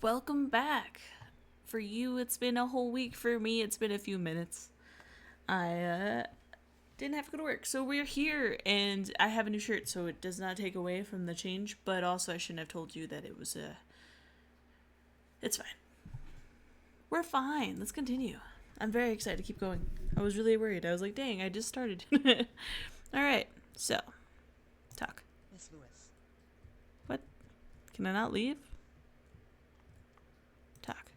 Welcome back. For you, it's been a whole week. For me, it's been a few minutes. I didn't have to go to work, so we're here, and I have a new shirt, so it does not take away from the change. But also, I shouldn't have told you that it was a. It's fine. We're fine. Let's continue. I'm very excited to keep going. I was really worried. I was like, dang, I just started. All right, so talk. Miss Lewis. What? Can I not leave? Talk.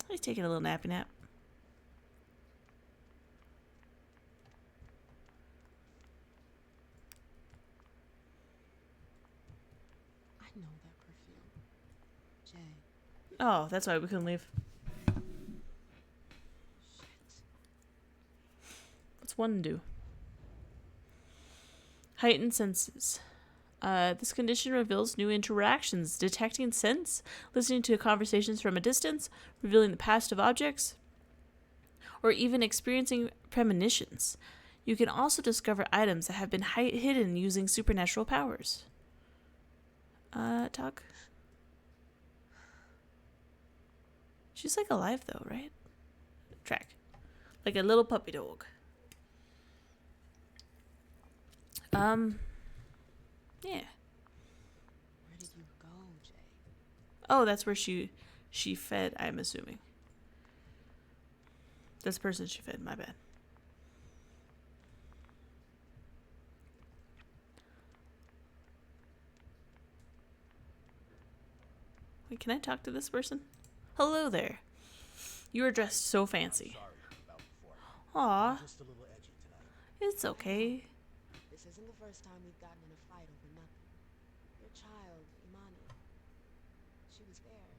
He's taking a little nappy nap. I know that perfume. Jay. Oh, that's why we couldn't leave. Shit. What's one do? Heightened senses. This condition reveals new interactions, detecting scents, listening to conversations from a distance, revealing the past of objects, or even experiencing premonitions. You can also discover items that have been hidden using supernatural powers. Talk. She's like alive though, right? Track. Like a little puppy dog. Yeah. Where did you go, Jay? Oh, that's where she fed, I'm assuming. That's the person she fed, my bad. Wait, can I talk to this person? Hello there. You are dressed so fancy. Aw, Just a little edgy tonight. it's okay. This isn't the first time we've gotten in a fight over nothing. Your child, Imani. She was there.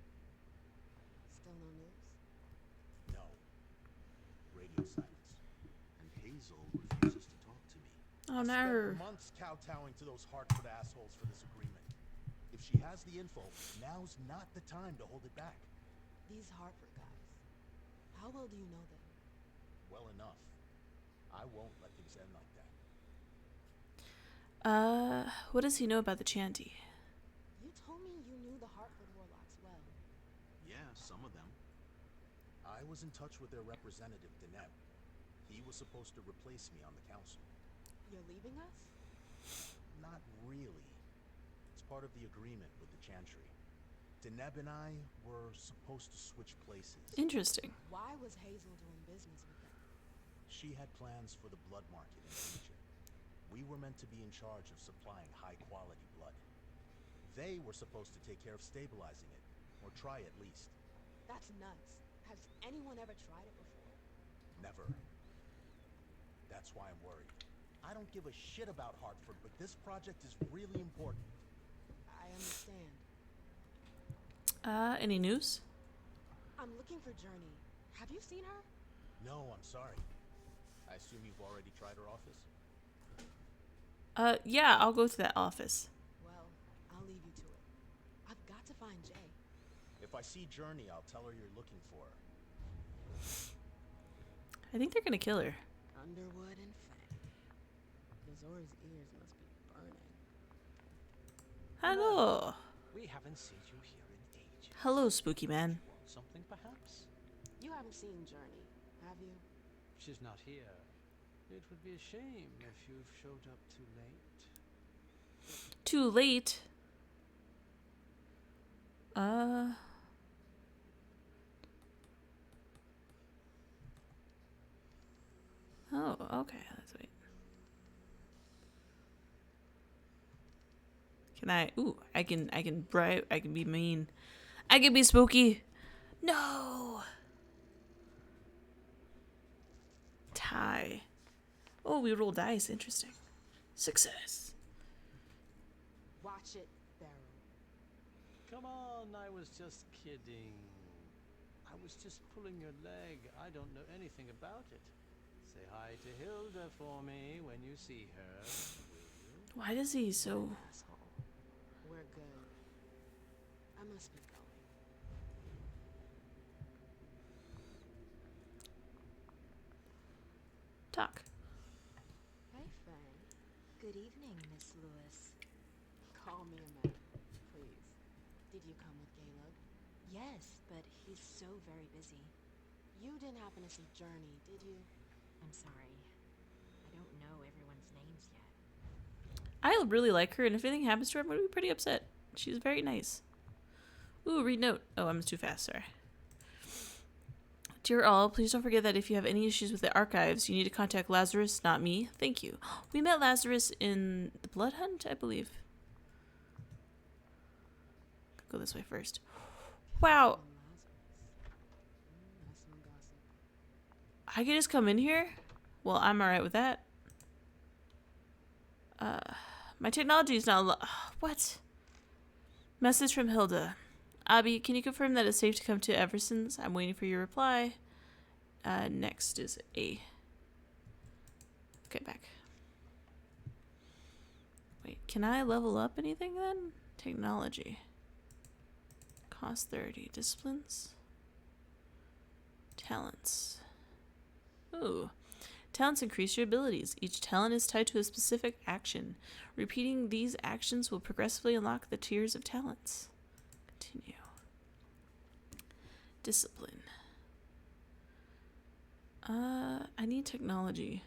Still no news? No. Radio silence. And Hazel refuses to talk to me. Oh I no. spent months kowtowing to those Hartford assholes for this agreement. If she has the info, now's not the time to hold it back. These Hartford guys. How well do you know them? Well enough. I won't let things end like that. What does he know about the Chanty? You told me you knew the Hartford warlocks well. Yeah, some of them. I was in touch with their representative, Deneb. He was supposed to replace me on the council. You're leaving us? Not really. It's part of the agreement with the Chantry. Deneb and I were supposed to switch places. Interesting. Why was Hazel doing business with them? She had plans for the blood market in the region. We were meant to be in charge of supplying high-quality blood. They were supposed to take care of stabilizing it, or try at least. That's nuts. Has anyone ever tried it before? Never. That's why I'm worried. I don't give a shit about Hartford, but this project is really important. I understand. Any news? I'm looking for Journey. Have you seen her? No, I'm sorry. I assume you've already tried her office? Yeah, I'll go to that office. Well, I'll leave you to it. I've got to find Jay. If I see Journey, I'll tell her you're looking for her. I think they're gonna kill her. Underwood and Fang. Zora's ears must be burning. Hello. We haven't seen you here in ages. Hello, spooky man. Want something, perhaps? You haven't seen Journey, have you? She's not here. It would be a shame if you've showed up too late. Too late. Oh, okay. Let's wait. Can I? Ooh, I can bribe. I can be mean. I can be spooky. No. Tie. Oh, we roll dice. Interesting. Success. Watch it, Beryl. Come on, I was just kidding. I was just pulling your leg. I don't know anything about it. Say hi to Hilda for me when you see her, will you? Why does he so? Asshole. We're good. I must be going. Talk. Good evening, Miss Lewis. Call me Amanda, please. Did you come with Caleb? Yes, but he's so very busy. You didn't happen to see Journey, did you? I'm sorry. I don't know everyone's names yet. I really like her, and if anything happens to her, I'm going to be pretty upset. She's very nice. Ooh, read note. Oh, I'm too fast, sorry. Dear all, please don't forget that if you have any issues with the archives, you need to contact Lazarus, not me. Thank you. We met Lazarus in the Blood Hunt, I believe. Go this way first. Wow. And Lazarus. That's some gossip. I can just come in here? Well, I'm alright with that. My technology is not what? Message from Hilda. Abby, can you confirm that it's safe to come to Everson's? I'm waiting for your reply. Next is A. Okay, back. Wait, can I level up anything then? Technology. Cost 30. Disciplines. Talents. Ooh. Talents increase your abilities. Each talent is tied to a specific action. Repeating these actions will progressively unlock the tiers of talents. Continue. Discipline. I need technology.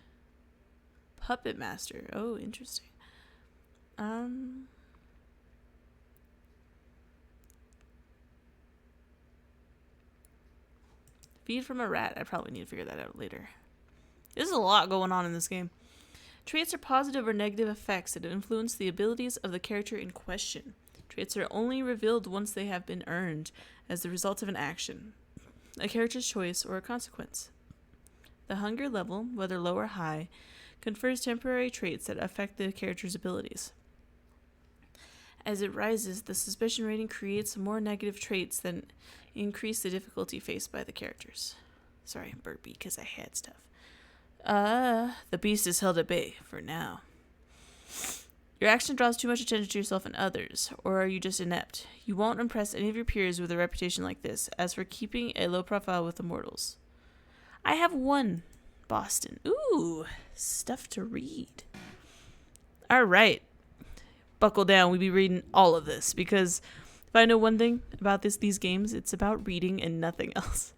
Puppet Master. Oh, interesting. Feed from a rat. I probably need to figure that out later. There's a lot going on in this game. Traits are positive or negative effects that influence the abilities of the character in question. Traits are only revealed once they have been earned as the result of an action, a character's choice, or a consequence. The hunger level, whether low or high, confers temporary traits that affect the character's abilities. As it rises, the suspicion rating creates more negative traits that increase the difficulty faced by the characters. Sorry, burpee, because I had stuff. The beast is held at bay for now. Your action draws too much attention to yourself and others, or are you just inept? You won't impress any of your peers with a reputation like this. As for keeping a low profile with the mortals, I have one. Boston. Ooh, stuff to read. All right. Buckle down. We be reading all of this because if I know one thing about these games, it's about reading and nothing else.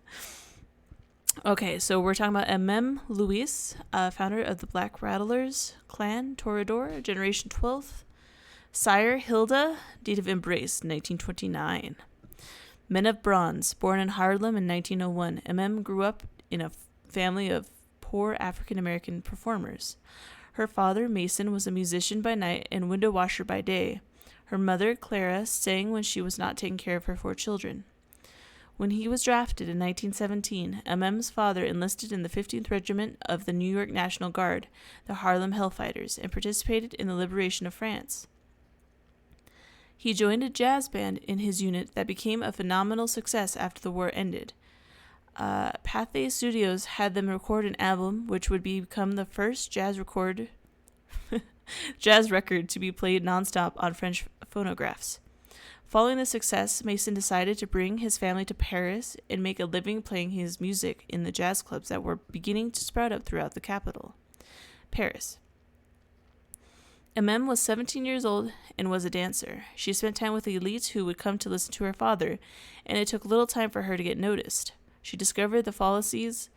Okay, so we're talking about M.M. Luis, founder of the Black Rattlers clan, Toreador, Generation 12th. Sire, Hilda, date of embrace, 1929. Men of Bronze, born in Harlem in 1901. M.M. grew up in a family of poor African-American performers. Her father, Mason, was a musician by night and window washer by day. Her mother, Clara, sang when she was not taking care of her 4 children. When he was drafted in 1917, M.M.'s father enlisted in the 15th Regiment of the New York National Guard, the Harlem Hellfighters, and participated in the liberation of France. He joined a jazz band in his unit that became a phenomenal success after the war ended. Pathé Studios had them record an album which would become the first jazz record to be played nonstop on French phonographs. Following the success, Mason decided to bring his family to Paris and make a living playing his music in the jazz clubs that were beginning to sprout up throughout the capital, Paris. M.M. was 17 years old and was a dancer. She spent time with the elites who would come to listen to her father, and it took little time for her to get noticed. She discovered the Folies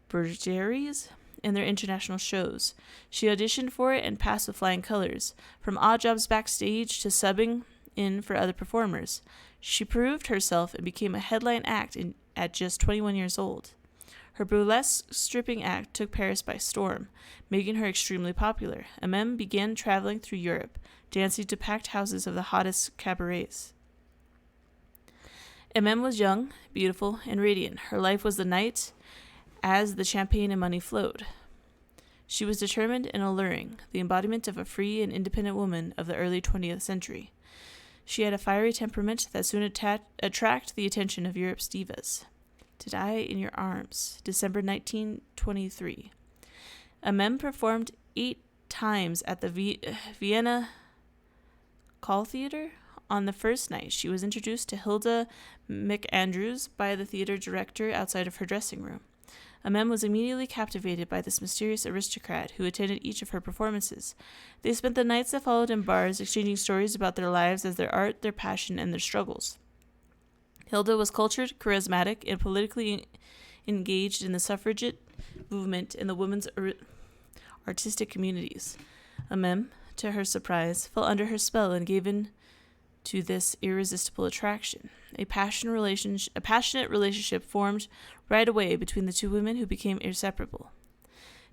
Bergères in their international shows. She auditioned for it and passed with flying colors, from odd jobs backstage to subbing in for other performers. She proved herself and became a headline act at just 21 years old. Her burlesque stripping act took Paris by storm, making her extremely popular. M.M. began traveling through Europe, dancing to packed houses of the hottest cabarets. M.M. was young, beautiful, and radiant. Her life was the night as the champagne and money flowed. She was determined and alluring, the embodiment of a free and independent woman of the early 20th century. She had a fiery temperament that soon attracted the attention of Europe's divas. To Die in Your Arms, December 1923. M.M. performed 8 times at the Vienna Call Theater. On the first night, she was introduced to Hilda McAndrews by the theater director outside of her dressing room. Amem was immediately captivated by this mysterious aristocrat who attended each of her performances. They spent the nights that followed in bars, exchanging stories about their lives as their art, their passion, and their struggles. Hilda was cultured, charismatic, and politically engaged in the suffragette movement and the women's artistic communities. Amem, to her surprise, fell under her spell and gave in to this irresistible attraction. A passionate relationship formed right away between the two women, who became inseparable.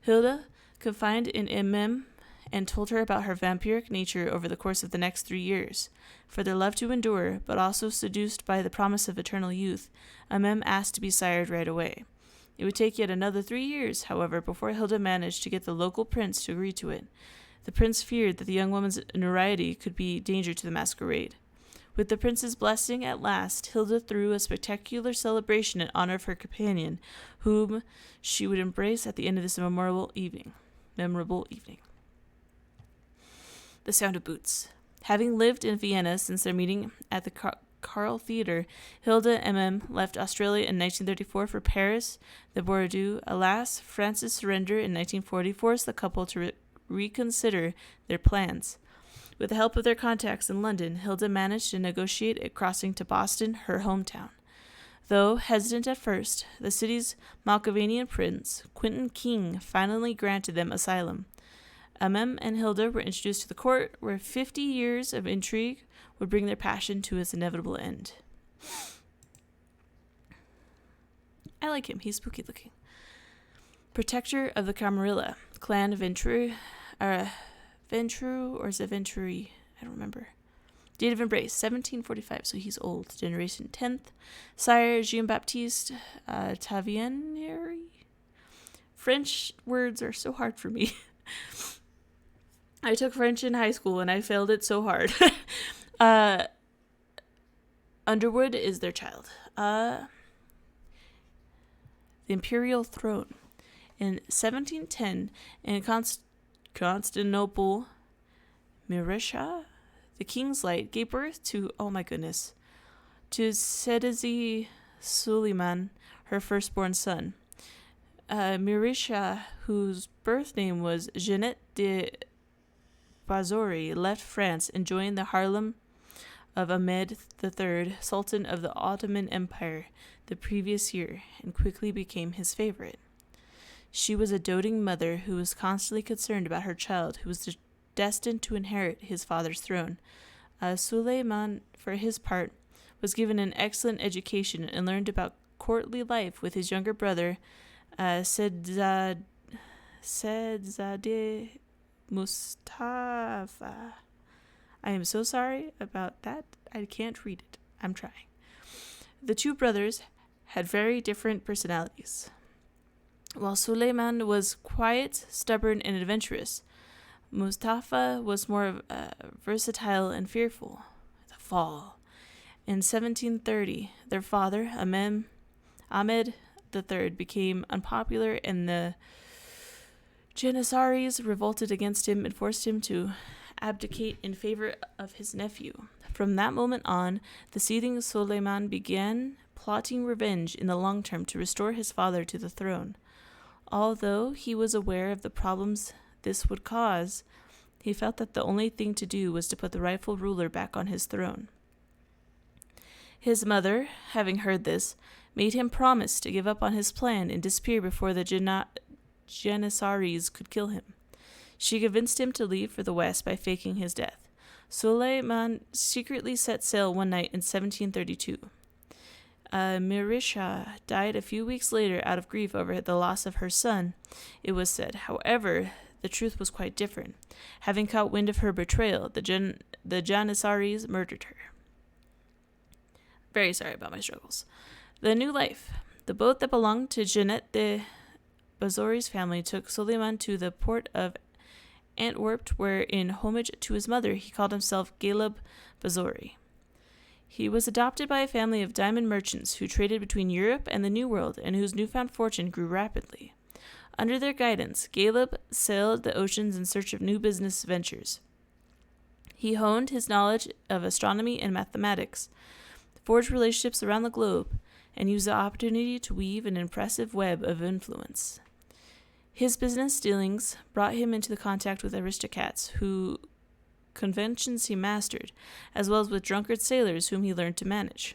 Hilda confided in Amem and told her about her vampiric nature over the course of the next 3 years. For their love to endure, but also seduced by the promise of eternal youth, Amem asked to be sired right away. It would take yet another 3 years, however, before Hilda managed to get the local prince to agree to it. The prince feared that the young woman's notoriety could be danger to the masquerade. With the prince's blessing at last, Hilda threw a spectacular celebration in honor of her companion, whom she would embrace at the end of this memorable evening. The sound of boots. Having lived in Vienna since their meeting at the Carl Theatre, Hilda and Amem left Australia in 1934 for Paris, the Bordeaux. Alas, France's surrender in 1940 forced the couple to reconsider their plans. With the help of their contacts in London, Hilda managed to negotiate a crossing to Boston, her hometown. Though hesitant at first, the city's Malkavian prince, Quentin King, finally granted them asylum. Amem and Hilda were introduced to the court, where 50 years of intrigue would bring their passion to its inevitable end. I like him. He's spooky looking. Protector of the Camarilla, clan Ventru, or is it Venturi? I don't remember. Date of embrace, 1745, so he's old. Generation 10th. Sire, Jean-Baptiste Tavianieri. French words are so hard for me. I took French in high school and I failed it so hard. Underwood is their child. The imperial throne. In 1710, in Constantinople, Mirisha, the king's light, gave birth to, to Sedezi Suleiman, her firstborn son. Mirisha, whose birth name was Jeanette de Bazory, left France and joined the harem of Ahmed III, Sultan of the Ottoman Empire, the previous year, and quickly became his favorite. She was a doting mother who was constantly concerned about her child, who was destined to inherit his father's throne. Suleiman, for his part, was given an excellent education and learned about courtly life with his younger brother, Sedzadeh Mustafa. I am so sorry about that. I can't read it. I'm trying. The two brothers had very different personalities. While Suleiman was quiet, stubborn, and adventurous, Mustafa was more versatile and fearful. The fall. In 1730, their father, Ahmed III, became unpopular, and the Janissaries revolted against him and forced him to abdicate in favor of his nephew. From that moment on, the seething Suleiman began plotting revenge in the long term to restore his father to the throne. Although he was aware of the problems this would cause, he felt that the only thing to do was to put the rightful ruler back on his throne. His mother, having heard this, made him promise to give up on his plan and disappear before the Janissaries could kill him. She convinced him to leave for the west by faking his death. Suleiman secretly set sail one night in 1732. Mirisha died a few weeks later out of grief over the loss of her son, it was said. However, the truth was quite different. Having caught wind of her betrayal, the Janissaries murdered her. Very sorry about my struggles. The new life. The boat that belonged to Jeanette de Bazory's family took Suleiman to the port of Antwerp, where, in homage to his mother, he called himself Galeb Bazory. He was adopted by a family of diamond merchants who traded between Europe and the New World, and whose newfound fortune grew rapidly. Under their guidance, Galeb sailed the oceans in search of new business ventures. He honed his knowledge of astronomy and mathematics, forged relationships around the globe, and used the opportunity to weave an impressive web of influence. His business dealings brought him into contact with aristocrats who conventions he mastered, as well as with drunkard sailors whom he learned to manage.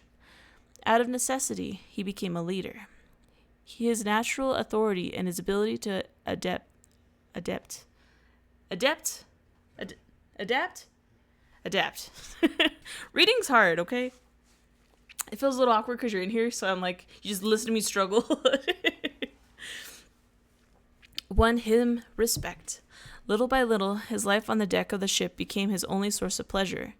Out of necessity, he became a leader. His natural authority and his ability to adapt. Reading's hard, okay? It feels a little awkward because you're in here, so I'm like, you just listen to me struggle. Won him respect. Little by little, his life on the deck of the ship became his only source of pleasure.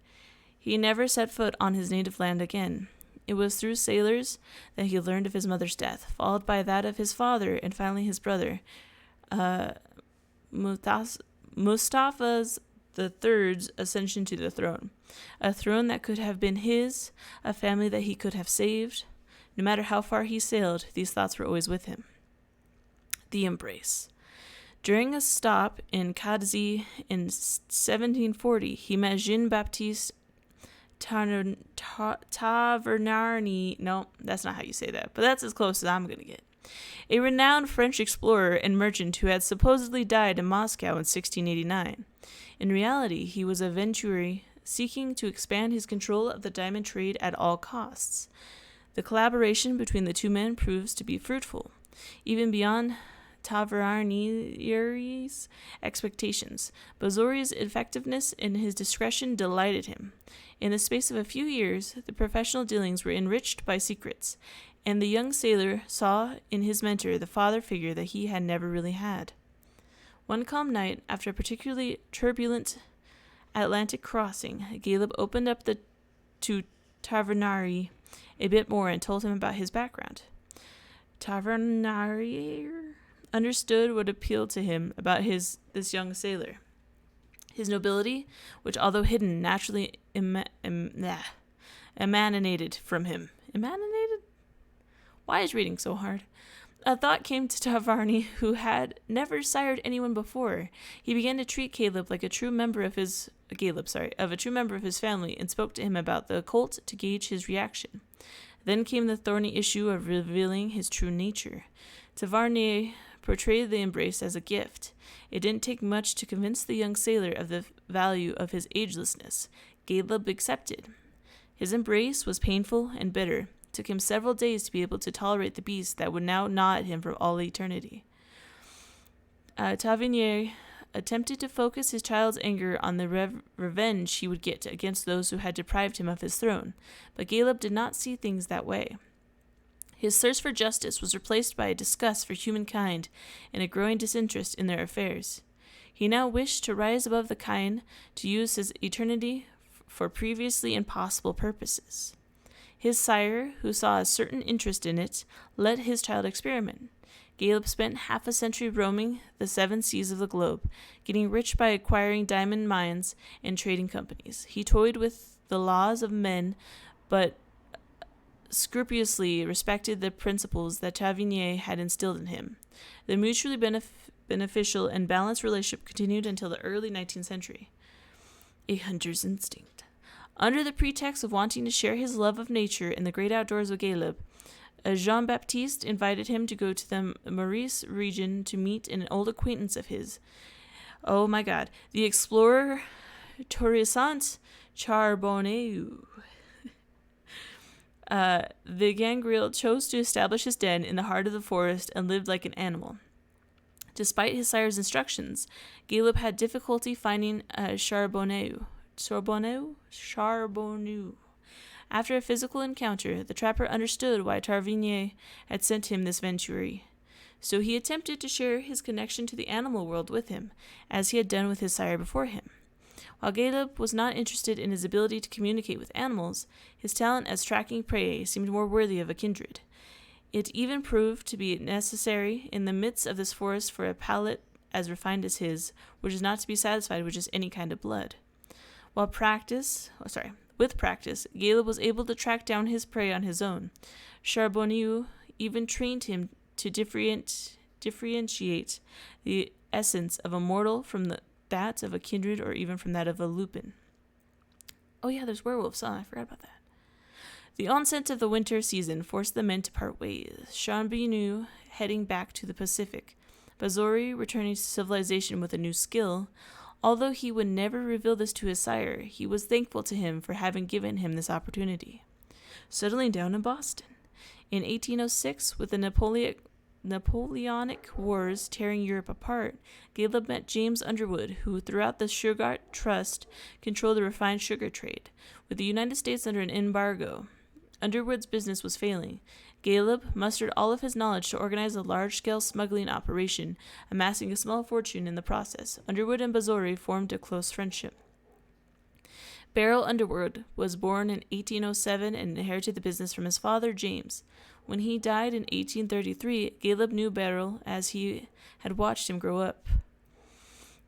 He never set foot on his native land again. It was through sailors that he learned of his mother's death, followed by that of his father, and finally his brother, Mustafa's the Third's ascension to the throne. A throne that could have been his, a family that he could have saved. No matter how far he sailed, these thoughts were always with him. The embrace. During a stop in Kadzhi in 1740, he met Jean-Baptiste Tavernarny. No, that's not how you say that, but that's as close as I'm going to get. A renowned French explorer and merchant who had supposedly died in Moscow in 1689. In reality, he was a venturer seeking to expand his control of the diamond trade at all costs. The collaboration between the two men proves to be fruitful, even beyond Tavernarny's expectations. Bazori's effectiveness and his discretion delighted him. In the space of a few years, the professional dealings were enriched by secrets, and the young sailor saw in his mentor the father figure that he had never really had. One calm night, after a particularly turbulent Atlantic crossing, Caleb opened up to Tavernary a bit more and told him about his background. Tavernary understood what appealed to him about this young sailor. His nobility, which although hidden, naturally emanated from him. Emanated? Why is reading so hard? A thought came to Tavarni, who had never sired anyone before. He began to treat Caleb like a true member of his family, and spoke to him about the occult to gauge his reaction. Then came the thorny issue of revealing his true nature. Tavarni portrayed the embrace as a gift. It didn't take much to convince the young sailor of the value of his agelessness. Caleb accepted. His embrace was painful and bitter. It took him several days to be able to tolerate the beast that would now gnaw at him for all eternity. Tavernier attempted to focus his child's anger on the revenge he would get against those who had deprived him of his throne, but Caleb did not see things that way. His thirst for justice was replaced by a disgust for humankind and a growing disinterest in their affairs. He now wished to rise above the kind, to use his eternity for previously impossible purposes. His sire, who saw a certain interest in it, let his child experiment. Caleb spent half a century roaming the 7 seas of the globe, getting rich by acquiring diamond mines and trading companies. He toyed with the laws of men, but scrupulously respected the principles that Tavernier had instilled in him. The mutually beneficial and balanced relationship continued until the early 19th century. A hunter's instinct. Under the pretext of wanting to share his love of nature and the great outdoors with Caleb, Jean-Baptiste invited him to go to the Maurice region to meet an old acquaintance of his. Oh my God. The explorer Toussaint Charbonneau. The gangrel chose to establish his den in the heart of the forest and lived like an animal. Despite his sire's instructions, Caleb had difficulty finding Charbonneau. After a physical encounter, the trapper understood why Tavernier had sent him this venturee. So he attempted to share his connection to the animal world with him, as he had done with his sire before him. While Caleb was not interested in his ability to communicate with animals, his talent as tracking prey seemed more worthy of a kindred. It even proved to be necessary in the midst of this forest for a palate as refined as his, which is not to be satisfied with just any kind of blood. With practice, Caleb was able to track down his prey on his own. Charbonneau even trained him to differentiate the essence of a mortal from that of a kindred, or even from that of a lupin. Oh yeah, there's werewolves. Oh, I forgot about that. The onset of the winter season forced the men to part ways, Shanbinu heading back to the Pacific, Bazori returning to civilization with a new skill. Although he would never reveal this to his sire, he was thankful to him for having given him this opportunity. Settling down in Boston. In 1806, with the Napoleonic Wars tearing Europe apart, Caleb met James Underwood, who throughout the Sugar Trust controlled the refined sugar trade. With the United States under an embargo, Underwood's business was failing. Caleb mustered all of his knowledge to organize a large-scale smuggling operation, amassing a small fortune in the process. Underwood and Bazori formed a close friendship. Beryl Underwood was born in 1807 and inherited the business from his father, James. When he died in 1833, Caleb knew Beryl as he had watched him grow up.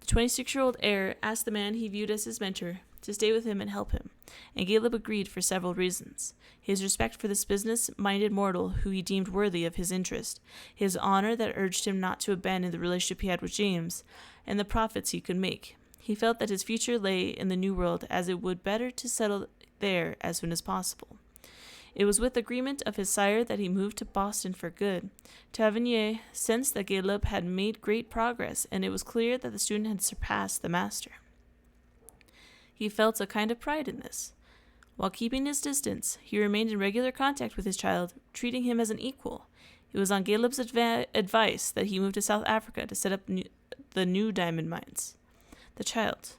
The 26-year-old heir asked the man he viewed as his mentor to stay with him and help him, and Caleb agreed for several reasons. His respect for this business-minded mortal who he deemed worthy of his interest, his honor that urged him not to abandon the relationship he had with James, and the profits he could make. He felt that his future lay in the New World, as it would better to settle there as soon as possible. It was with agreement of his sire that he moved to Boston for good. Tavernier sensed that Caleb had made great progress, and it was clear that the student had surpassed the master. He felt a kind of pride in this. While keeping his distance, he remained in regular contact with his child, treating him as an equal. It was on Caleb's advice that he moved to South Africa to set up the new diamond mines. The child.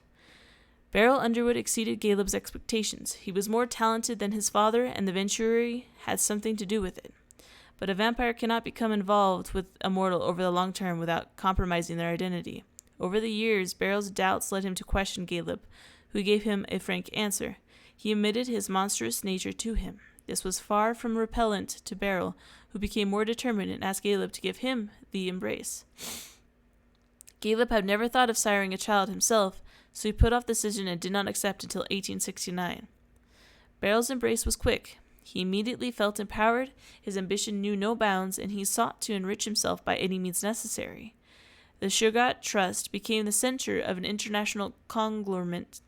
Beryl Underwood exceeded Caleb's expectations. He was more talented than his father, and the Venturi had something to do with it. But a vampire cannot become involved with a mortal over the long term without compromising their identity. Over the years, Beryl's doubts led him to question Caleb, who gave him a frank answer. He admitted his monstrous nature to him. This was far from repellent to Beryl, who became more determined and asked Caleb to give him the embrace. Caleb had never thought of siring a child himself, so he put off the decision and did not accept until 1869. Beryl's embrace was quick. He immediately felt empowered, his ambition knew no bounds, and he sought to enrich himself by any means necessary. The Sugar Trust became the center of an international conglomerate.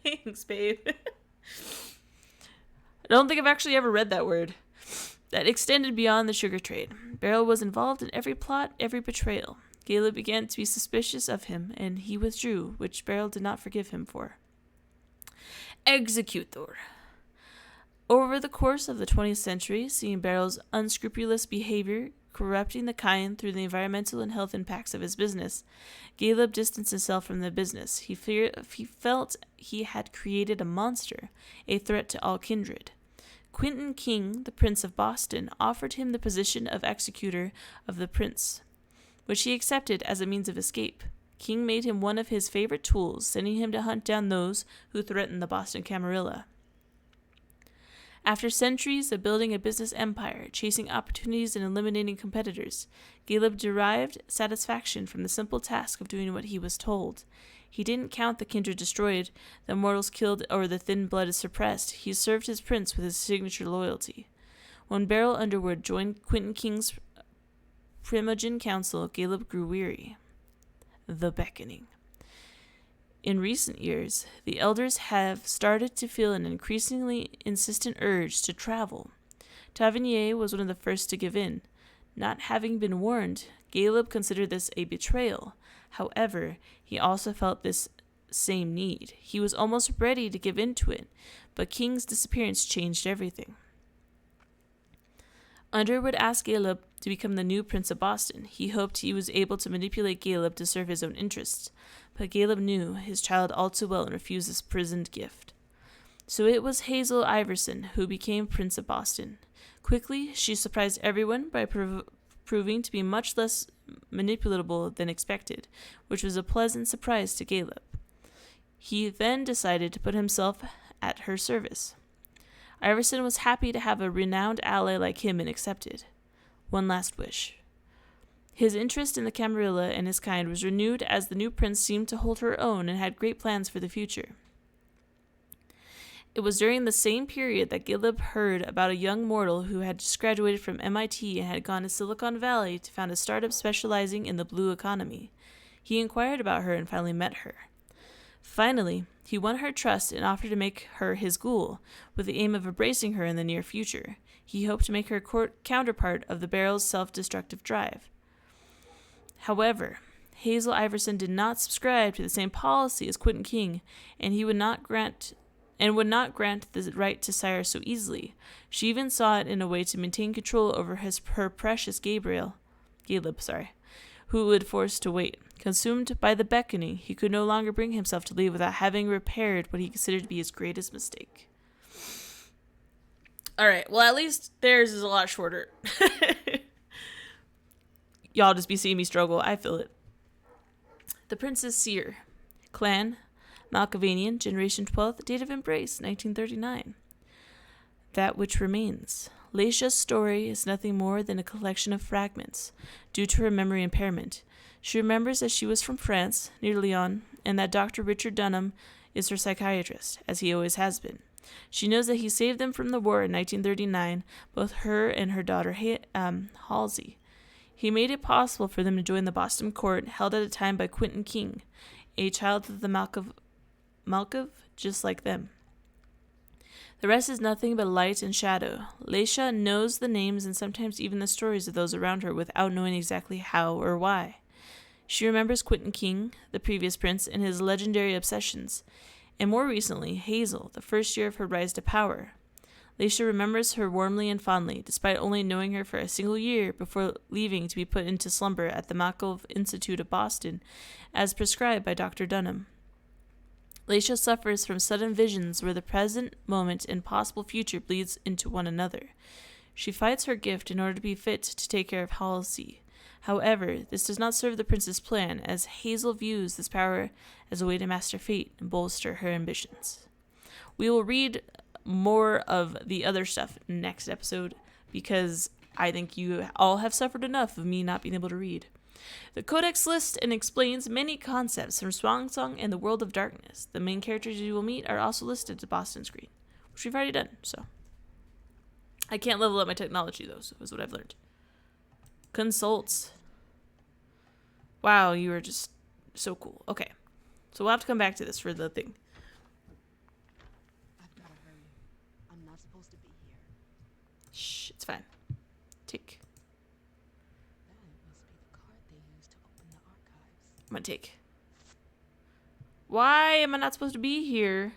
Thanks, babe. I don't think I've actually ever read that word. That extended beyond the sugar trade. Beryl was involved in every plot, every betrayal. Caleb began to be suspicious of him, and he withdrew, which Beryl did not forgive him for. Executor. Over the course of the 20th century, seeing Beryl's unscrupulous behavior corrupting the kind through the environmental and health impacts of his business, Caleb distanced himself from the business. He felt he had created a monster, a threat to all kindred. Quentin King, the Prince of Boston, offered him the position of executor of the prince, which he accepted as a means of escape. King made him one of his favorite tools, sending him to hunt down those who threatened the Boston Camarilla. After centuries of building a business empire, chasing opportunities and eliminating competitors, Caleb derived satisfaction from the simple task of doing what he was told. He didn't count the kindred destroyed, the mortals killed, or the thin blood suppressed. He served his prince with his signature loyalty. When Beryl Underwood joined Quentin King's Primogen Council, Caleb grew weary. The beckoning. In recent years, the elders have started to feel an increasingly insistent urge to travel. Tavernier was one of the first to give in. Not having been warned, Caleb considered this a betrayal. However, he also felt this same need. He was almost ready to give in to it, but King's disappearance changed everything. Underwood asked Caleb to become the new Prince of Boston. He hoped he was able to manipulate Caleb to serve his own interests, but Caleb knew his child all too well and refused this prisoned gift. So it was Hazel Iverson who became Prince of Boston. Quickly, she surprised everyone by proving to be much less manipulatable than expected, which was a pleasant surprise to Caleb. He then decided to put himself at her service. Iverson was happy to have a renowned ally like him and accepted. One last wish. His interest in the Camarilla and his kind was renewed as the new prince seemed to hold her own and had great plans for the future. It was during the same period that Caleb heard about a young mortal who had just graduated from MIT and had gone to Silicon Valley to found a startup specializing in the blue economy. He inquired about her and finally met her. Finally, he won her trust and offered to make her his ghoul, with the aim of embracing her in the near future. He hoped to make her a counterpart of the barrel's self-destructive drive. However, Hazel Iverson did not subscribe to the same policy as Quentin King, and would not grant the right to sire so easily. She even saw it in a way to maintain control over her precious Caleb, who would forced to wait. Consumed by the beckoning, he could no longer bring himself to leave without having repaired what he considered to be his greatest mistake. Alright, well, at least theirs is a lot shorter. Y'all just be seeing me struggle. I feel it. The Princess Seer. Clan, Malkavian, Generation 12th, date of embrace, 1939. That which remains. Leisha's story is nothing more than a collection of fragments, due to her memory impairment. She remembers that she was from France, near Lyon, and that Dr. Richard Dunham is her psychiatrist, as he always has been. She knows that he saved them from the war in 1939, both her and her daughter Halsey. He made it possible for them to join the Boston court, held at a time by Quentin King, a child of the Malkov, just like them. The rest is nothing but light and shadow. Leisha knows the names and sometimes even the stories of those around her without knowing exactly how or why. She remembers Quentin King, the previous prince, and his legendary obsessions, and more recently, Hazel, the first year of her rise to power. Leisha remembers her warmly and fondly, despite only knowing her for a single year before leaving to be put into slumber at the Malkov Institute of Boston, as prescribed by Dr. Dunham. Leisha suffers from sudden visions where the present moment and possible future bleeds into one another. She fights her gift in order to be fit to take care of Halsey. However, this does not serve the prince's plan, as Hazel views this power as a way to master fate and bolster her ambitions. We will read more of the other stuff next episode, because I think you all have suffered enough of me not being able to read. The Codex lists and explains many concepts from SwanSong and the World of Darkness. The main characters you will meet are also listed to Boston screen, which we've already done, so. I can't level up my technology, though, so is what I've learned. Consults. Wow, you are just so cool. Okay, so we'll have to come back to this for the thing. I've gotta hurry. I'm not supposed to be here. Shh, it's fine. Take. That must be the card they used to open the archives. I'm gonna take. Why am I not supposed to be here?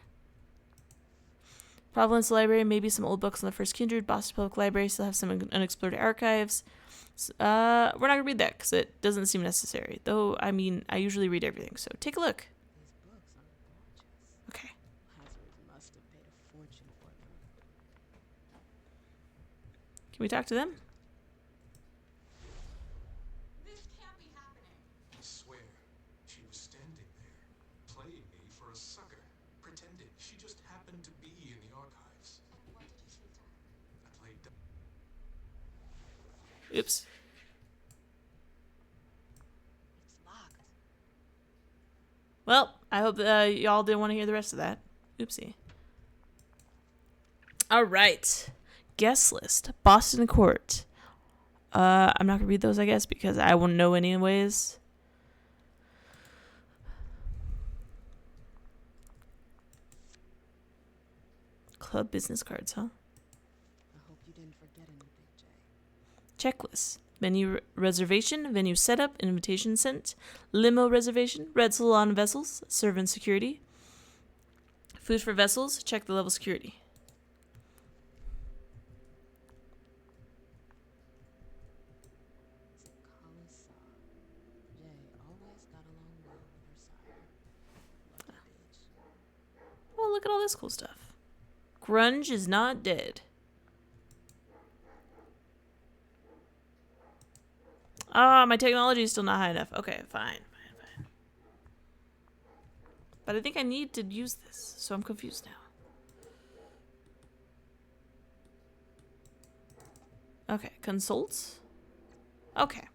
Providence Library, maybe some old books on the First Kindred. Boston Public Library still have some unexplored archives. We're not gonna read that because it doesn't seem necessary. Though, I mean, I usually read everything, so take a look. These books are gorgeous. Okay. Lazarus must have paid a fortune for them. Can we talk to them? This can't be happening. I swear, she was standing there, playing me for a sucker, pretending she just happened to be in the archives. And what did you say to her? I played Oops. It's locked. Well, I hope y'all didn't want to hear the rest of that. Oopsie. All right. Guest list. Boston Court. I'm not going to read those, I guess, because I won't know anyways. Club business cards, huh? I hope you didn't forget anything, Jay. Checklist. Venue reservation, venue setup, invitation sent, limo reservation, red salon vessels, servant security. Food for vessels, check the level security. It's a Commissar. Jay always got along well with her sire. Lucky bitch. Oh, look at all this cool stuff. Grunge is not dead. Ah, my technology is still not high enough. Okay, fine. But I think I need to use this, so I'm confused now. Okay, consults. Okay.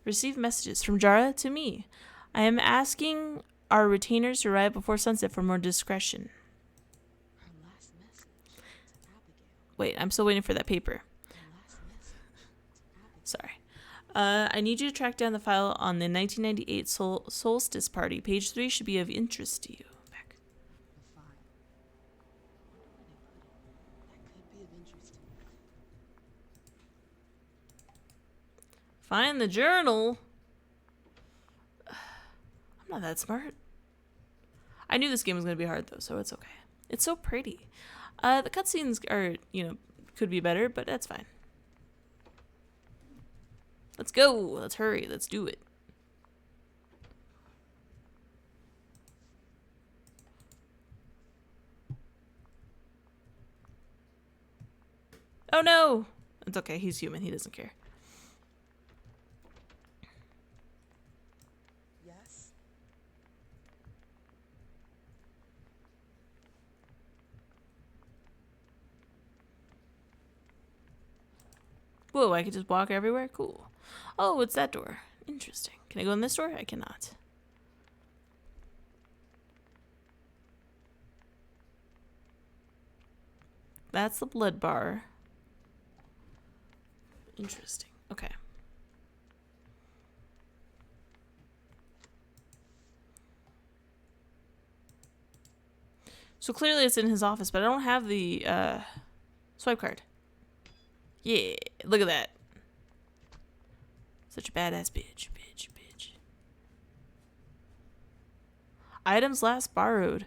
Receive messages from Jara to me. I am asking our retainers to arrive before sunset for more discretion. Her last message to Abigail. Wait, I'm still waiting for that paper. Her last message to Abigail. Sorry. I need you to track down the file on the 1998 Solstice Party. Page 3 should be of interest to you. interesting. Find the journal. I'm not that smart. I knew this game was going to be hard, though, so it's okay. It's so pretty. The cutscenes are, could be better, but that's fine. Let's go. Let's hurry. Let's do it. Oh, no. It's okay. He's human. He doesn't care. Yes? Whoa, I could just walk everywhere? Cool. Oh, it's that door. Interesting. Can I go in this door? I cannot. That's the blood bar. Interesting. Okay. So clearly it's in his office, but I don't have the swipe card. Yeah, look at that. Such a badass bitch. Items last borrowed.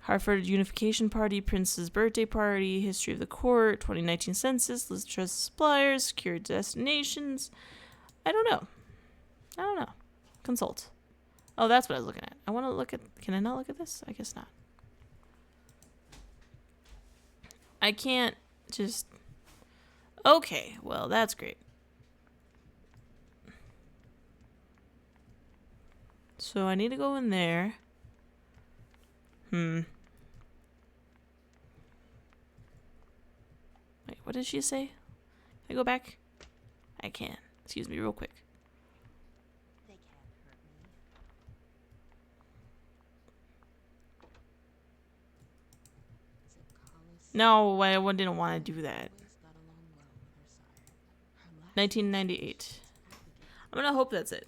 Hartford Unification Party, Prince's birthday party, history of the court, 2019 census, list of trusted suppliers, secure destinations. I don't know. Consult. Oh, that's what I was looking at. I want to look at... Can I not look at this? I guess not. I can't just... Okay, well, that's great. So I need to go in there. Wait, what did she say? Can I go back? I can. Excuse me, real quick. They can't hurt me. Is it Collis? No, I didn't want to do that. Always got along well with her sire. Her last 1998. I'm gonna hope that's it.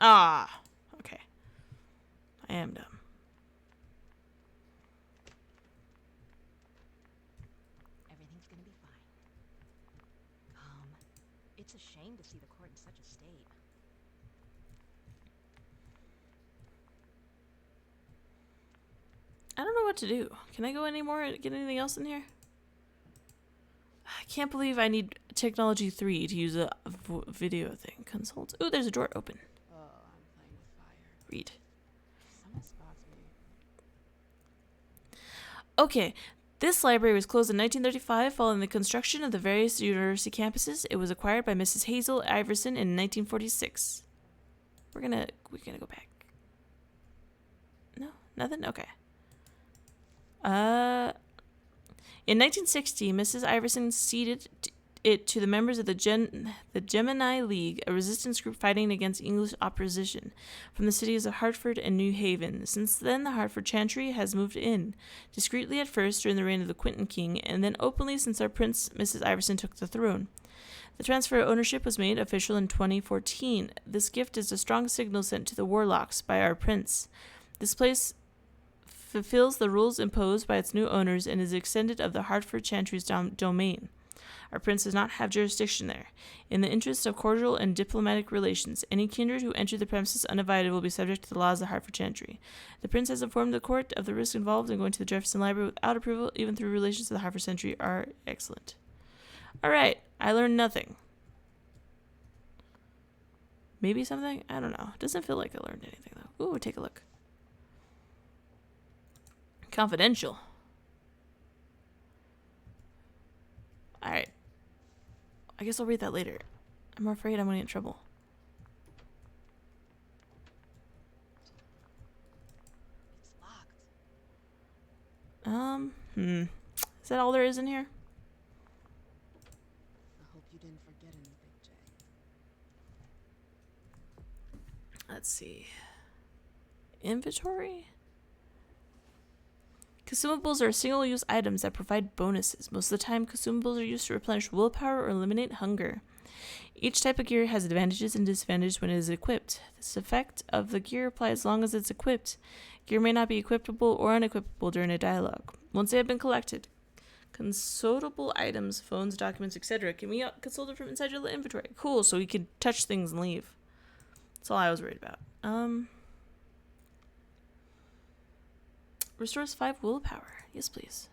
Ah, okay. I am dumb. Everything's gonna be fine. It's a shame to see the court in such a state. I don't know what to do. Can I go anymore? Get anything else in here? I can't believe I need technology 3 to use a video thing. Consult. Ooh, there's a drawer open. Oh, I'm playing with fire. Read. Someone spots me. Okay, this library was closed in 1935 following the construction of the various university campuses. It was acquired by Mrs. Hazel Iverson in 1946. We're gonna go back. No, nothing. Okay. In 1960, Mrs. Iverson ceded it to the members of the Gemini League, a resistance group fighting against English opposition, from the cities of Hartford and New Haven. Since then, the Hartford Chantry has moved in, discreetly at first during the reign of the Quentin King, and then openly since our Prince, Mrs. Iverson, took the throne. The transfer of ownership was made official in 2014. This gift is a strong signal sent to the Warlocks by our Prince. This place fulfills the rules imposed by its new owners and is extended of the Hartford Chantry's domain. Our prince does not have jurisdiction there. In the interest of cordial and diplomatic relations, any kindred who enter the premises uninvited will be subject to the laws of the Hartford Chantry. The prince has informed the court of the risk involved in going to the Jefferson Library without approval, even through relations to the Hartford Chantry are excellent. Alright, I learned nothing. Maybe something? I don't know. Doesn't feel like I learned anything, though. Ooh, take a look. Confidential. Alright. I guess I'll read that later. I'm afraid I'm going to get in trouble. It's locked. Is that all there is in here? I hope you didn't forget anything, Jay. Let's see. inventory? Consumables are single-use items that provide bonuses. Most of the time, consumables are used to replenish willpower or eliminate hunger. Each type of gear has advantages and disadvantages when it is equipped. This effect of the gear applies as long as it's equipped. Gear may not be equipable or unequipable during a dialogue. Once they have been collected, consultable items, phones, documents, etc. can be consulted from inside your inventory. Cool, so we can touch things and leave. That's all I was worried about. Restores 5 willpower. Yes, please.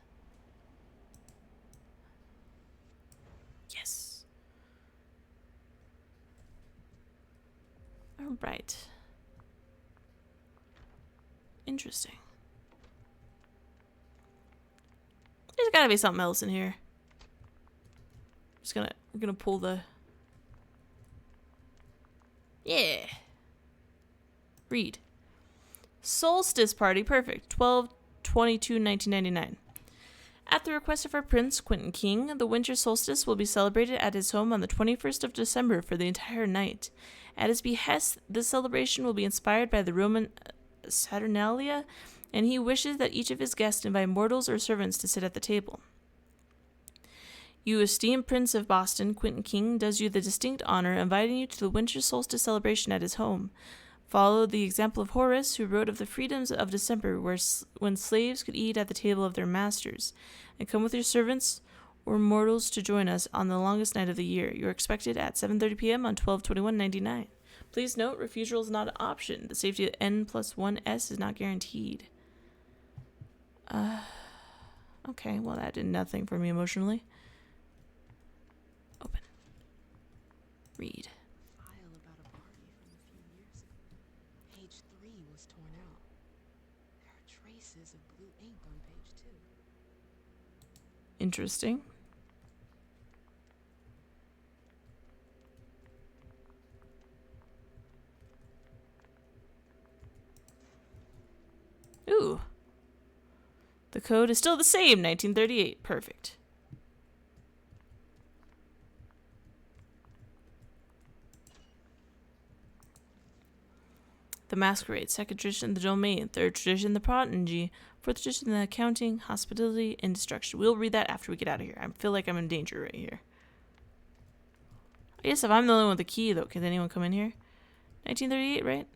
Yes. All right. Interesting. There's gotta be something else in here. We're gonna pull the. Yeah. Read. Solstice party, perfect. 12/22/1999. At the request of our prince, Quentin King, the winter solstice will be celebrated at his home on the 21st of December for the entire night. At his behest, this celebration will be inspired by the Roman Saturnalia, and he wishes that each of his guests invite mortals or servants to sit at the table. You esteemed Prince of Boston, Quentin King, does you the distinct honor of inviting you to the winter solstice celebration at his home. Follow the example of Horace, who wrote of the freedoms of December, when slaves could eat at the table of their masters, and come with your servants or mortals to join us on the longest night of the year. You are expected at 7:30 p.m. on 12/21/99. Please note, refusal is not an option. The safety of N+1S is not guaranteed. Okay, well that did nothing for me emotionally. Open. Read. File about a party from a few years ago. Page 3 was torn out. There are traces of blue ink on page 2. Interesting. Ooh. The code is still the same, 1938. Perfect. The Masquerade, second tradition, the domain, third tradition, the prodigy, fourth tradition, the accounting, hospitality, and destruction. We'll read that after we get out of here. I feel like I'm in danger right here. I guess if I'm the only one with the key, though, can anyone come in here? 1938, right?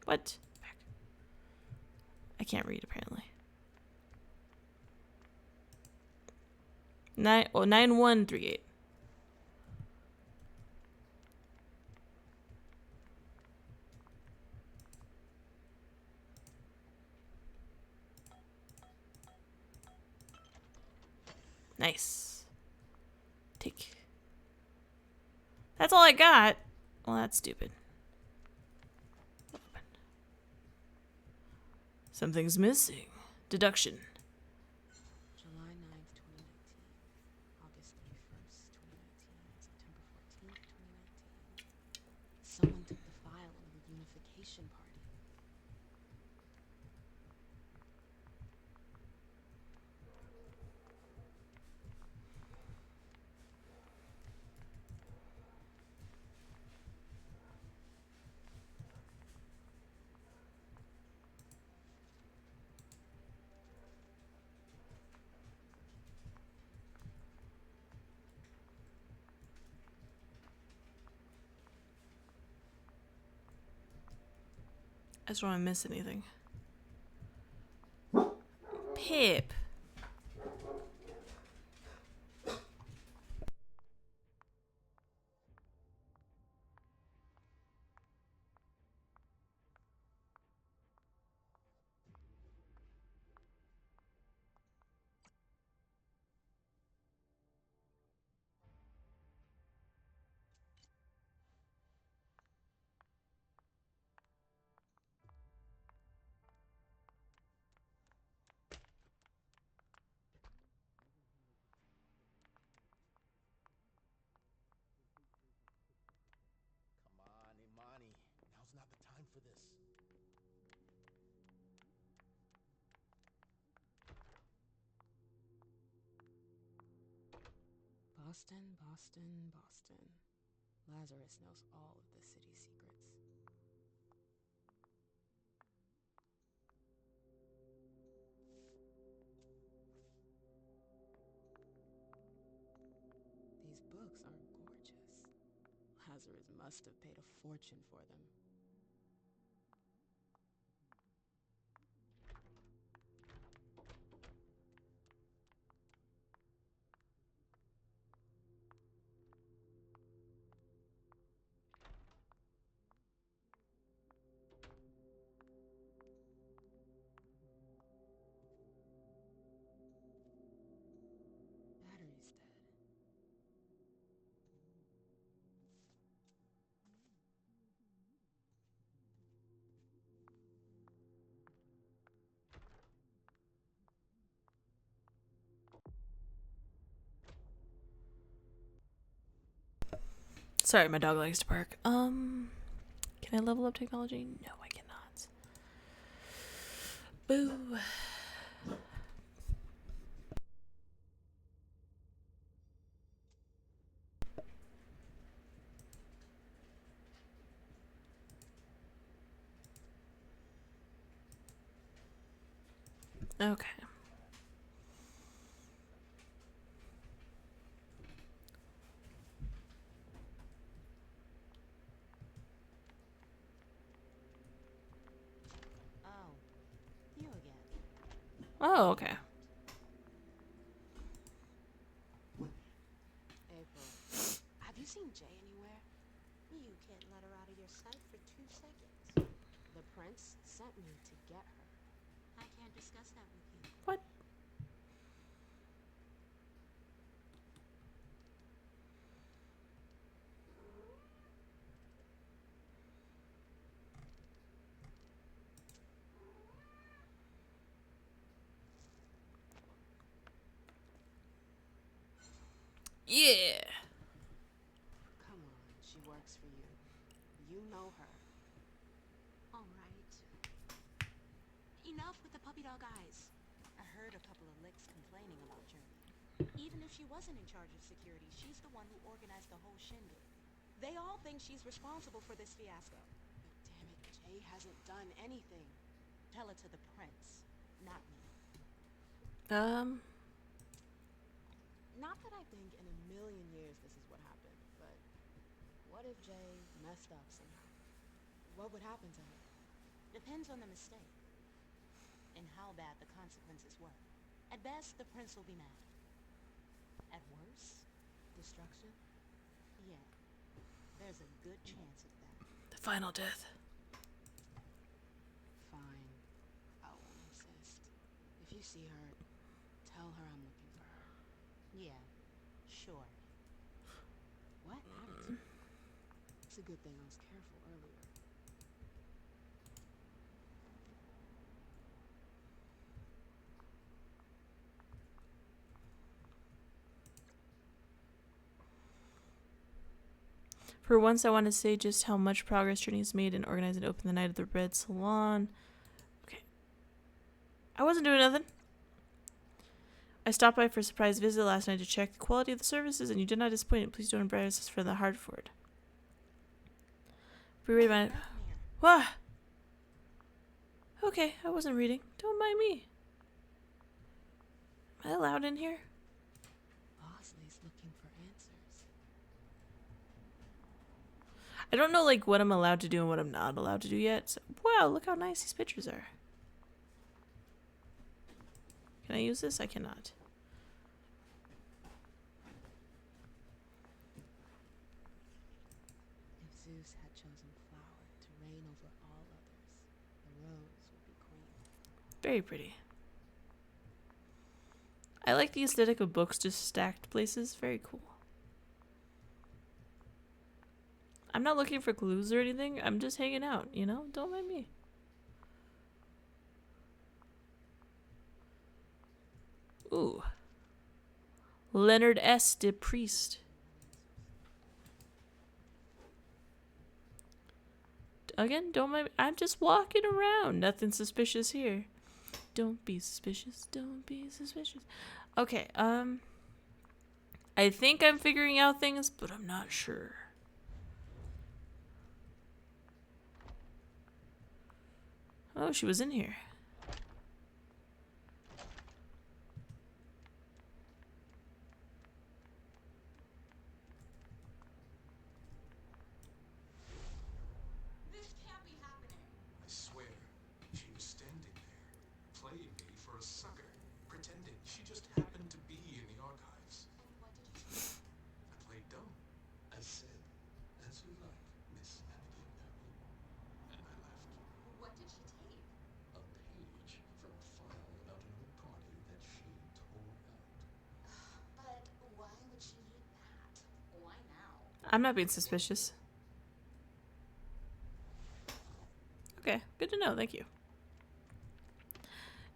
What? Back. I can't read, apparently. 9138. Nice. Take. That's all I got. Well, that's stupid. Open. Something's missing. Deduction. July 9th, 2019. August 31st, 2019. September 14th, 2019. Someone took the file on the reunification party. I just don't want to miss anything. Pip. Boston, Boston, Boston. Lazarus knows all of the city's secrets. These books are gorgeous. Lazarus must have paid a fortune for them. Battery's dead. Sorry, my dog likes to bark. Can I level up technology? No, I cannot. Boo. Okay. Oh, you again. Oh, okay. April, have you seen Jay anywhere? You can't let her out of your sight for 2 seconds. The prince sent me to get her. I can't discuss that with you. What? Yeah. Come on, she works for you. You know her. All right. Enough with the puppy dog eyes. I heard a couple of licks complaining about Journey. Even if she wasn't in charge of security, she's the one who organized the whole shindig. They all think she's responsible for this fiasco. But damn it, Jay hasn't done anything. Tell it to the prince, not me. Not that I think in a million years this is what happened, but what if Jay messed up somehow? What would happen to her? Depends on the mistake and how bad the consequences were. At best, the prince will be mad. At worst, destruction? Yeah, there's a good chance of that. The final death. Fine, I won't insist. If you see her, tell her I'm looking for her. Yeah, sure. What attitude? It's a good thing I was careful earlier. For once, I want to say just how much progress Journey's made in organizing Open the Night at the Red Salon. Okay. I wasn't doing nothing. I stopped by for a surprise visit last night to check the quality of the services, and you did not disappoint. Please don't embarrass us for the Hartford. Reread my... What? Okay, I wasn't reading. Don't mind me. Am I allowed in here? Bosley's looking for answers. I don't know like what I'm allowed to do and what I'm not allowed to do yet. So, wow, look how nice these pictures are. Can I use this? I cannot. If Zeus had chosen flower to reign over all others, the rose would be queen. Very pretty. I like the aesthetic of books just stacked places. Very cool. I'm not looking for clues or anything. I'm just hanging out, you know? Don't mind me. Ooh. Leonard S. de Priest. Again, don't mind me. I'm just walking around. Nothing suspicious here. Don't be suspicious. Don't be suspicious. Okay, I think I'm figuring out things, but I'm not sure. Oh, she was in here. This can't be happening. I swear, she was standing there, playing me for a sucker, pretending she just happened to be in the archives. And what did you do? I played dumb. I said, as you like, Miss Abigail Darwin. And I left. What did she take? A page from a file about an old party that she tore out. But why would she need that? Why now? I'm not being suspicious. Okay, good to know. Thank you.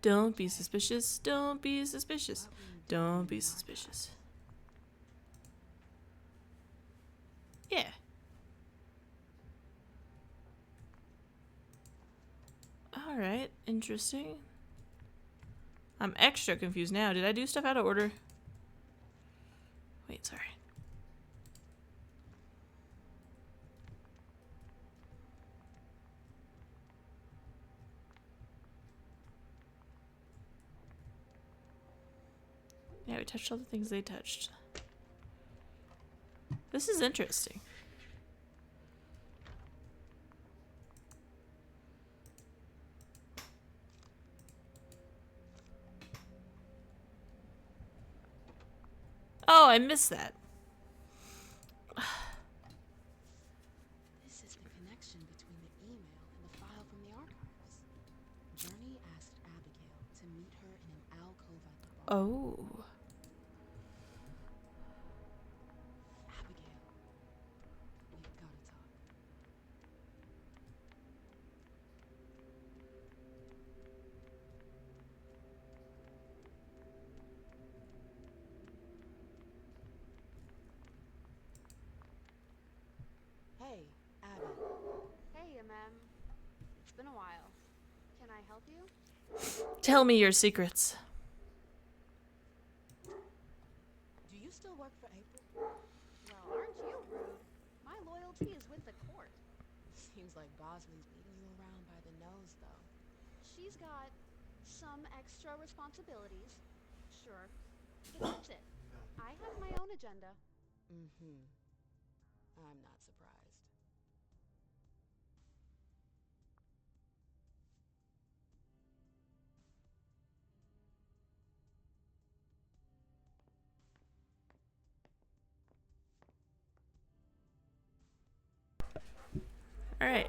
Don't be suspicious. Don't be suspicious. Don't be suspicious. Yeah. Alright, interesting. I'm extra confused now. Did I do stuff out of order? Wait, sorry. Yeah, we touched all the things they touched. This is interesting. Oh, I missed that. This is the connection between the email and the file from the archives. Journey asked Abigail to meet her in an alcove at the bar. Oh. Abigail, we've got to talk. Hey, Abby. Hey, It's been a while. Can I help you? Tell me your secrets. Do you still work for April? Well, aren't you rude? My loyalty is with the court. Seems like Bosley's leading you around by the nose, though. She's got some extra responsibilities. Sure. But that's it. I have my own agenda. Mm-hmm. I'm not surprised. Alright.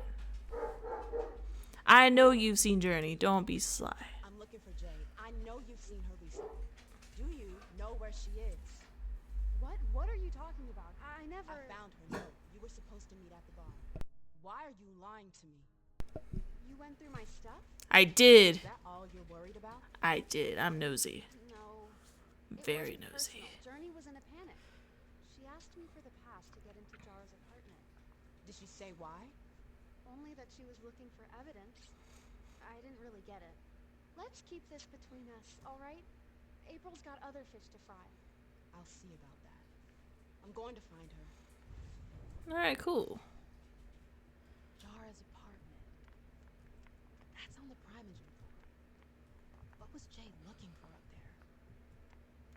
I know you've seen Journey. Don't be sly. I'm looking for Jade. I know you've seen her recently. Do you know where she is? What are you talking about? I never... I found her. No, you were supposed to meet at the bar. Why are you lying to me? You went through my stuff? I did. Is that all you're worried about? I did. I'm nosy. No. It Very wasn't nosy. personal. Journey was in a panic. She asked me for the pass to get into Jara's apartment. Did she say why? Only that she was looking for evidence. I didn't really get it. Let's keep this between us, all right? April's got other fish to fry. I'll see about that. I'm going to find her. Alright, cool. Jara's apartment. That's on the Primogen floor. What was Jay looking for up there?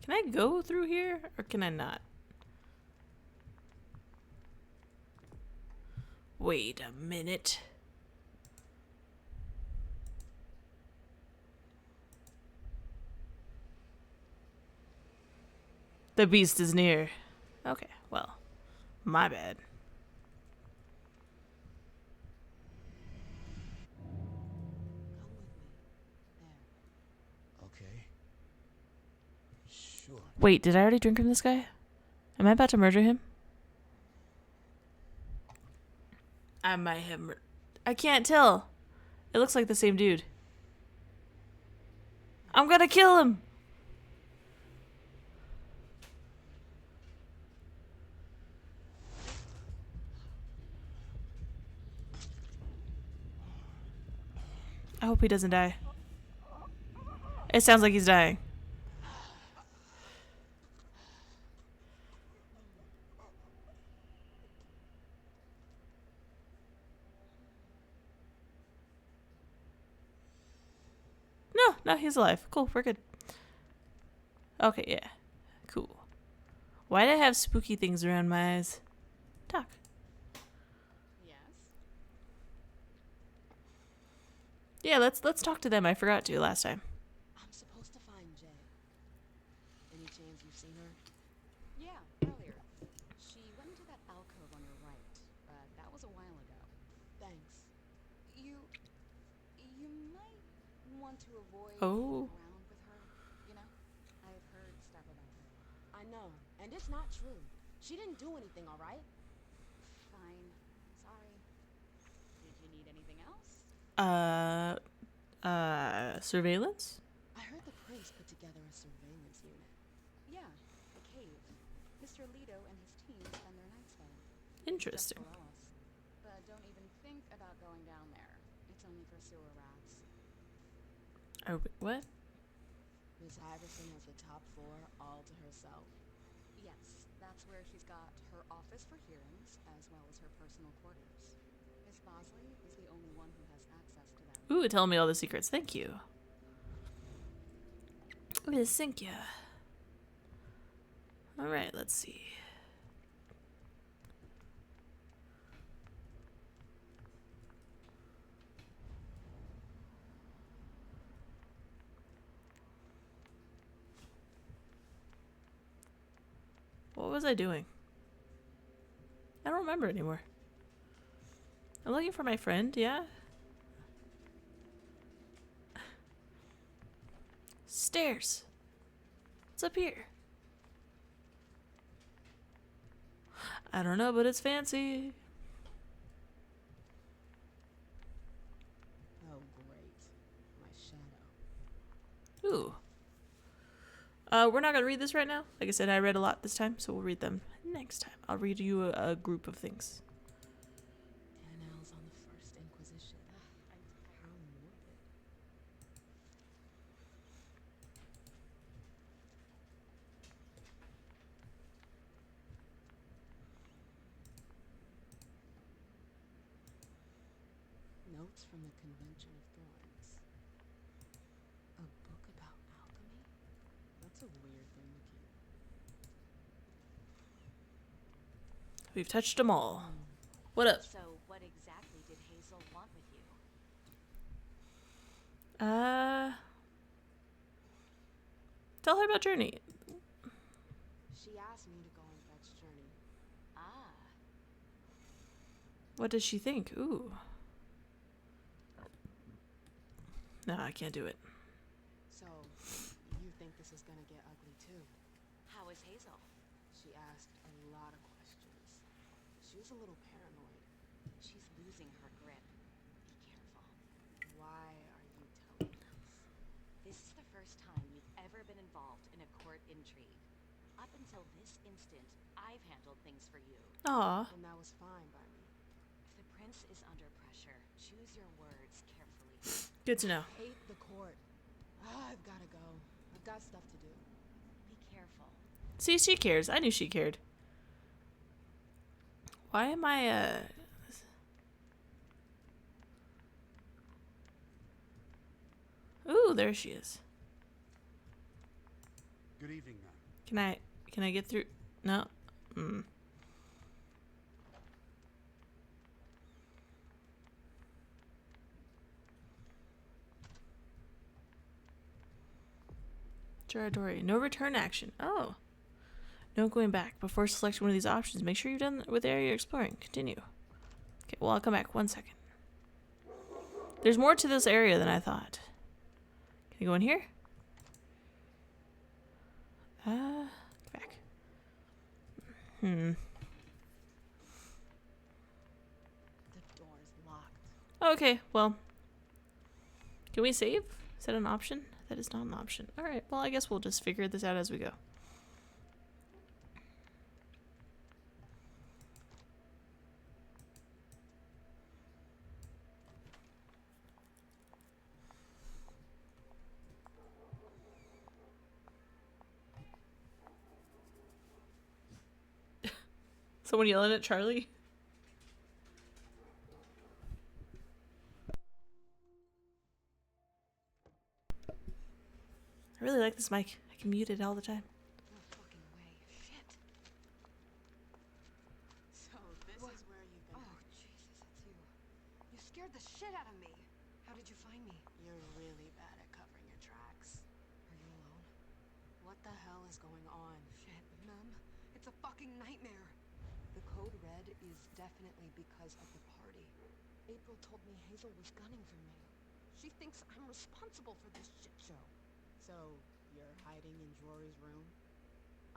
Can I go through here or can I not? Wait a minute. The beast is near. Okay, well, my bad. Come with me. There. Okay. Sure. Wait, did I already drink from this guy? Am I about to murder him? I might have I can't tell. It looks like the same dude. I'm gonna kill him! I hope he doesn't die. It sounds like he's dying. No, he's alive. Cool, we're good. Okay, yeah. Cool. Why do I have spooky things around my eyes? Talk. Yes? Yeah, let's talk to them. I forgot to last time. I'm supposed to find Jay. Any chance you've seen her? Yeah, earlier. She went into that alcove on your right, but that was a while ago. Thanks. You might want to avoid Oh. hanging around with her, you know? I've heard stuff about her. I know, and it's not true. She didn't do anything, all right? Fine. Sorry. Did you need anything else? Surveillance? I heard the prince put together a surveillance unit. Yeah, the cave. Mr. Leto and his team spend their nights there. Interesting. Just below us. But don't even think about going down there. It's only for sewer rats. What? Miss Iverson has the top floor all to herself. Yes, that's where she's got her office for hearings, as well as her personal quarters. Miss Bosley is the only one who has access to them. Ooh, tell me all the secrets. Thank you. Yes, thank you. Alright, let's see. What was I doing? I don't remember anymore. I'm looking for my friend, yeah? Stairs. What's up here? I don't know, but it's fancy. Oh, great. My shadow. Ooh. We're not gonna read this right now. Like I said, I read a lot this time, so we'll read them next time. I'll read you a group of things. Annals on the First Inquisition. How morbid. Notes from the Convention of Thorns. A book about alchemy? That's a weird thing to keep. We've touched them all. What up? So, what exactly did Hazel want with you? Tell her about Journey. She asked me to go and fetch Journey. Ah, What does she think? Ooh. No, I can't do it. So, you think this is gonna get ugly too? how is Hazel? She asked a lot of questions. She was a little paranoid. She's losing her grip. Be careful. Why are you telling us? This is the first time you've ever been involved in a court intrigue. Up until this instant, I've handled things for you. Aw. And that was fine by me. If the prince is under pressure, choose your words carefully. Good to know. Hate the court. I've gotta go. I've got stuff to do. Be careful. See, she cares. I knew she cared. Why am I, Ooh, there she is. Good evening, ma'am. Can I get through? No? Jaradori. No return action. Oh. No going back. Before selecting one of these options, make sure you're done with the area you're exploring. Continue. Okay, well, I'll come back. 1 second. There's more to this area than I thought. Can I go in here? Back. The door's locked. Okay, well. Can we save? Is that an option? That is not an option. Alright, well, I guess we'll just figure this out as we go. Someone yelling at Charlie? I really like this mic. I can mute it all the time. No fucking way. Shit. So this is where you've been. Oh, Jesus, it's you. You scared the shit out of me. How did you find me? You're really bad at covering your tracks. Are you alone? What the hell is going on? Shit, Mem. It's a fucking nightmare. The code red is definitely because of the party. April told me Hazel was gunning for me. She thinks I'm responsible for this shit show. So, you're hiding in Jory's room?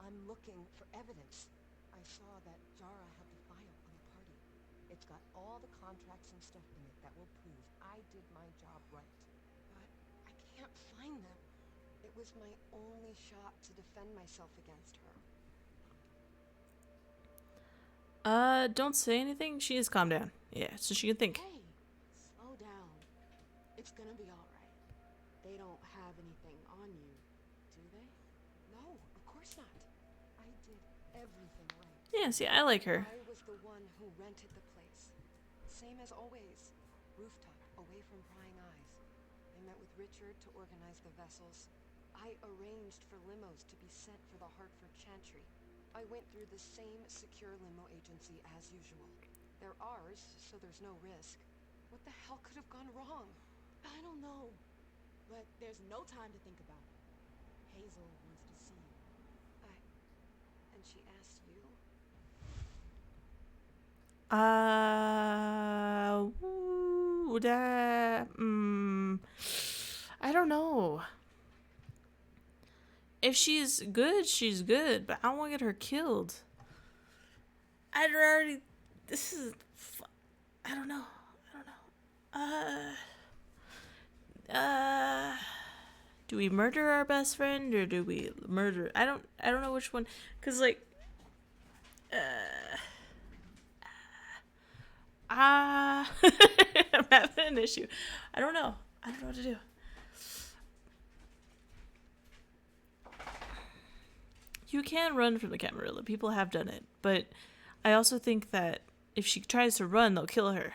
I'm looking for evidence. I saw that Jara had the file on the party. It's got all the contracts and stuff in it that will prove I did my job right. But I can't find them. It was my only shot to defend myself against her. Don't say anything. She is calm down. Yeah, so she can think. Hey, slow down. It's gonna be alright. They don't have anything on you, do they? No, of course not. I did everything right. Yeah, see, I like her. I was the one who rented the place. Same as always. Rooftop, away from prying eyes. I met with Richard to organize the vessels. I arranged for limos to be sent for the Hartford Chantry. I went through the same secure limo agency as usual. They're ours, so there's no risk. What the hell could have gone wrong? I don't know. But there's no time to think about it. Hazel wants to see you. And she asked you? I don't know. If she's good, she's good, but I don't want to get her killed. I'd already. This is. I don't know. Do we murder our best friend or do we murder? I don't know which one. Cause like. I'm having an issue. I don't know what to do. You can run from the Camarilla. People have done it. But I also think that if she tries to run, they'll kill her.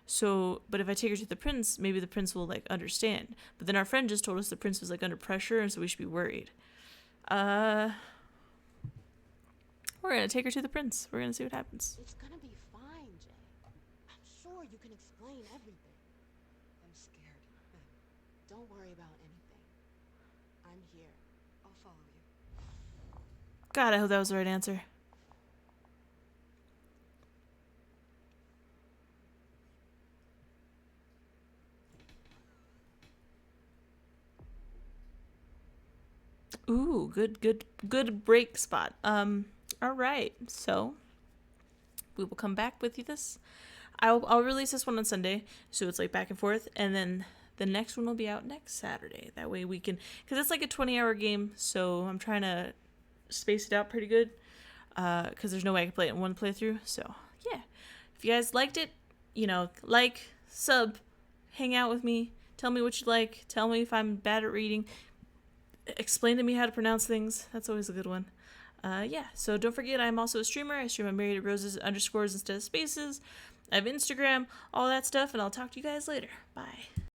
So, but if I take her to the prince, maybe the prince will, like, understand. But then our friend just told us the prince was, like, under pressure, and so we should be worried. We're gonna take her to the prince. We're gonna see what happens. It's gonna be fine, Jay. I'm sure you can explain everything. I'm scared. Don't worry about anything. I'm here. I'll follow you. God, I hope that was the right answer. Ooh, good break spot. All right. So we will come back with you this. I'll release this one on Sunday, so it's like back and forth, and then the next one will be out next Saturday. That way we can, because it's like a 20-hour game, so I'm trying to space it out pretty good, because there's no way I can play it in one playthrough. So yeah, if you guys liked it, like, sub, hang out with me, tell me what you like, tell me if I'm bad at reading, explain to me how to pronounce things. That's always a good one. Yeah, so don't forget, I'm also a streamer. I stream on Married Roses _ instead of spaces. I have Instagram, all that stuff, and I'll talk to you guys later. Bye.